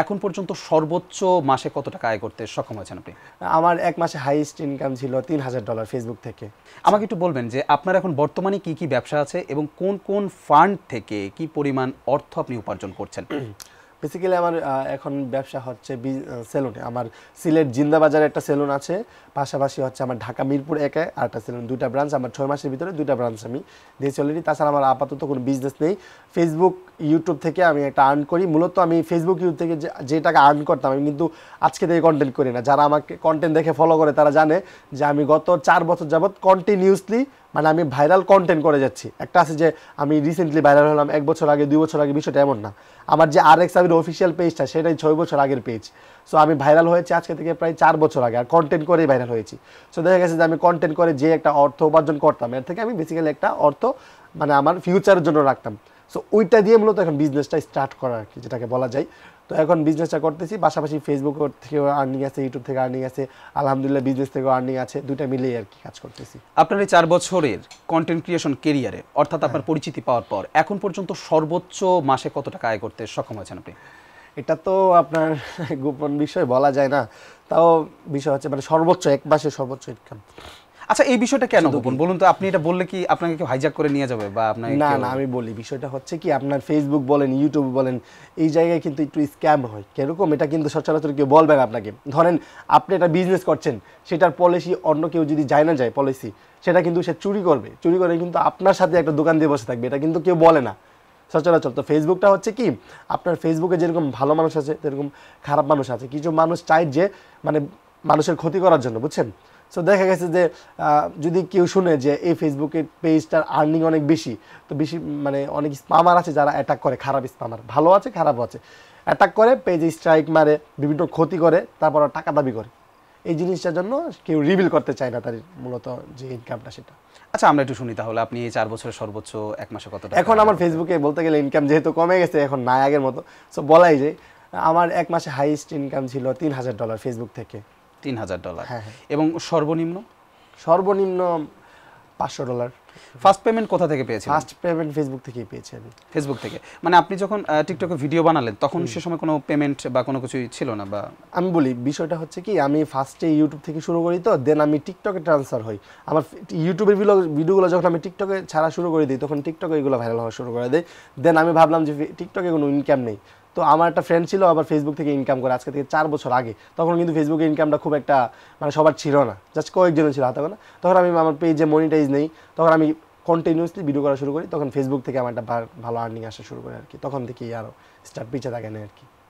এখন পর্যন্ত সর্বোচ্চ মাসে কত টাকা আয় করতে সক্ষম হয়েছেন আপনি? আমার এক মাসে হাইয়েস্ট ইনকাম ছিল $3000 ফেসবুক থেকে। আমাকে একটু বলবেন যে আপনার এখন বর্তমানে কি কি ব্যবসা আছে এবং কোন কোন ফান্ড থেকে কি পরিমাণ অর্থ আপনি উপার্জন করছেন? বেসিক্যালি আমার এখন ব্যবসা হচ্ছে সেলুনে। আমার সিলেট জিন্দাবাজারে একটা সেলুন আছে, পাশাপাশি হচ্ছে আমার ঢাকা মিরপুর একে আরেকটা সেলুন, 2টা ব্রাঞ্চ। আমার 6 মাসের ভিতরে 2টা ব্রাঞ্চ আমি দিয়েছি অলরেডি। তাছাড়া আমার আপাতত কোনো বিজনেস নেই। ফেসবুক ইউটিউব থেকে আমি একটা আর্ন করি। মূলত আমি ফেসবুক ইউটিউব থেকে যে টাকা আর্ন করতাম, আমি কিন্তু আজকে থেকে কন্টেন্ট করি না। যারা আমাকে কন্টেন্ট দেখে ফলো করে তারা জানে যে আমি গত 4 বছর যাবৎ কন্টিনিউসলি মানে আমি ভাইরাল কন্টেন্ট করে যাচ্ছি। একটা আছে যে আমি রিসেন্টলি ভাইরাল হলাম 1 বছর আগে 2 বছর আগে, বিষয়টা এমন না। আমার যে RX আবির অফিসিয়াল পেজটা সেটাই 6 বছর আগের পেজ। সো আমি ভাইরাল হয়েছি আজকে থেকে প্রায় 4 বছর আগে, আর কন্টেন্ট করেই ভাইরাল হয়েছি। সো দেখা গেছে যে আমি কন্টেন্ট করে যে একটা অর্থ উপার্জন করতাম, এর থেকে আমি বেসিক্যালি একটা অর্থ মানে আমার ফিউচারের জন্য রাখতাম। সো ওইটা দিয়ে মূলত এখন বিজনেসটা স্টার্ট করা আর কি, যেটাকে বলা যায়। তো এখন বিজনেসটা করতেছি, পাশাপাশি ফেসবুক থেকেও আর্নিং আছে, ইউটিউব থেকে আর্নিং আছে, আলহামদুলিল্লাহ বিজনেস থেকেও আর্নিং আছে, দুইটা মিলিয়ে আর কি কাজ করতেছি। আপনার এই 4 বছরের কন্টেন্ট ক্রিয়েশন কেরিয়ারে অর্থাৎ আপনার পরিচিতি পাওয়ার পর এখন পর্যন্ত সর্বোচ্চ মাসে কত টাকা আয় করতে সক্ষম হয়েছেন আপনি? এটা তো আপনার গোপন বিষয় বলা যায় না, তাও বিষয় হচ্ছে মানে সর্বোচ্চ এক মাসে সর্বোচ্চ ইনকাম। আচ্ছা, এই বিষয়টা কেন গোপন বলুন তো? আপনি এটা বললে কি আপনাকে কেউ হাইজ্যাক করে নিয়ে যাবে বা আপনাকে? না না, আমি বলি বিষয়টা হচ্ছে কি, আপনার ফেসবুক বলেন ইউটিউব বলেন এই জায়গায় কিন্তু একটু স্ক্যাম হয়। কিরকম? এটা কিন্তু সচরাচর কেউ বলবে না আপনাকে। ধরেন আপনি একটা বিজনেস করছেন, সেটার পলিসি অন্য কেউ যদি যায় না যায় পলিসি, সেটা কিন্তু সে চুরি করবে। চুরি করে কিন্তু আপনার সাথে একটা দোকান দিয়ে বসে থাকবে, এটা কিন্তু কেউ বলে না সচরাচর। তো ফেসবুকটা হচ্ছে কি, আপনার ফেসবুকে যেরকম ভালো মানুষ আছে সেরকম খারাপ মানুষ আছে। কিছু মানুষ চায় যে মানে মানুষের ক্ষতি করার জন্য, বুঝছেন? সো দেখা গেছে যে যদি কেউ শুনে যে এই ফেসবুকের পেজটার আর্নিং অনেক বেশি, তো বেশি মানে অনেক স্পামার আছে যারা অ্যাটাক করে, খারাপ স্পামার, ভালো আছে খারাপ আছে, অ্যাটাক করে, পেজে স্ট্রাইক মারে, বিভিন্ন ক্ষতি করে, তারপর টাকা দাবি করে। এই জিনিসটার জন্য কেউ রিভিল করতে চায় না তার মূলত যে ইনকামটা সেটা। আচ্ছা, আমরা একটু শুনি তাহলে আপনি এই 4 বছরের সর্বোচ্চ এক মাসে কত টাকা? এখন আমার ফেসবুকে বলতে গেলে ইনকাম যেহেতু কমে গেছে, এখন নাই আগের মতো, সো বলাই যায় আমার এক মাসে হাইয়েস্ট ইনকাম ছিল $3000 ফেসবুক থেকে। $3000? হ্যাঁ হ্যাঁ। এবং সর্বনিম্ন? সর্বনিম্ন $500। ফার্স্ট পেমেন্ট কোথা থেকে পেয়েছেন? ফার্স্ট পেমেন্ট ফেসবুক থেকেই পেয়েছি আমি। ফেসবুক থেকে? মানে আপনি যখন টিকটকে ভিডিও বানালেন তখন সে সময় কোনো পেমেন্ট বা কোনো কিছুই ছিল না? বা আমি বলি বিষয়টা হচ্ছে কি, আমি ফার্স্টে ইউটিউব থেকে শুরু করি, তো দেন আমি টিকটকে ট্রান্সফার হই। আমার ইউটিউবের ভিডিওগুলো যখন আমি টিকটকে ছাড়া শুরু করে দিই, তখন টিকটকে এগুলো ভাইরাল হওয়া শুরু করে দেয়। দেন আমি ভাবলাম যে টিকটকে কোনো ইনকাম নেই। তো আমার একটা ফ্রেন্ড ছিল আবার ফেসবুক থেকে ইনকাম করে, আজকে থেকে 4 বছর আগে। তখন কিন্তু ফেসবুকে ইনকামটা খুব একটা মানে সবার ছিল না, জাস্ট কয়েকজনের ছিল হাতে গোনা। তখন আমি আমার পেজে মনিটাইজ নেই, তখন আমি কন্টিনিউসলি ভিডিও করা শুরু করি, তখন ফেসবুক থেকে আমার একটা ভালো আর্নিং আসা শুরু করে আর কি। তখন থেকেই আরও স্টার্ট পিছিয়ে থাকে না আর কি।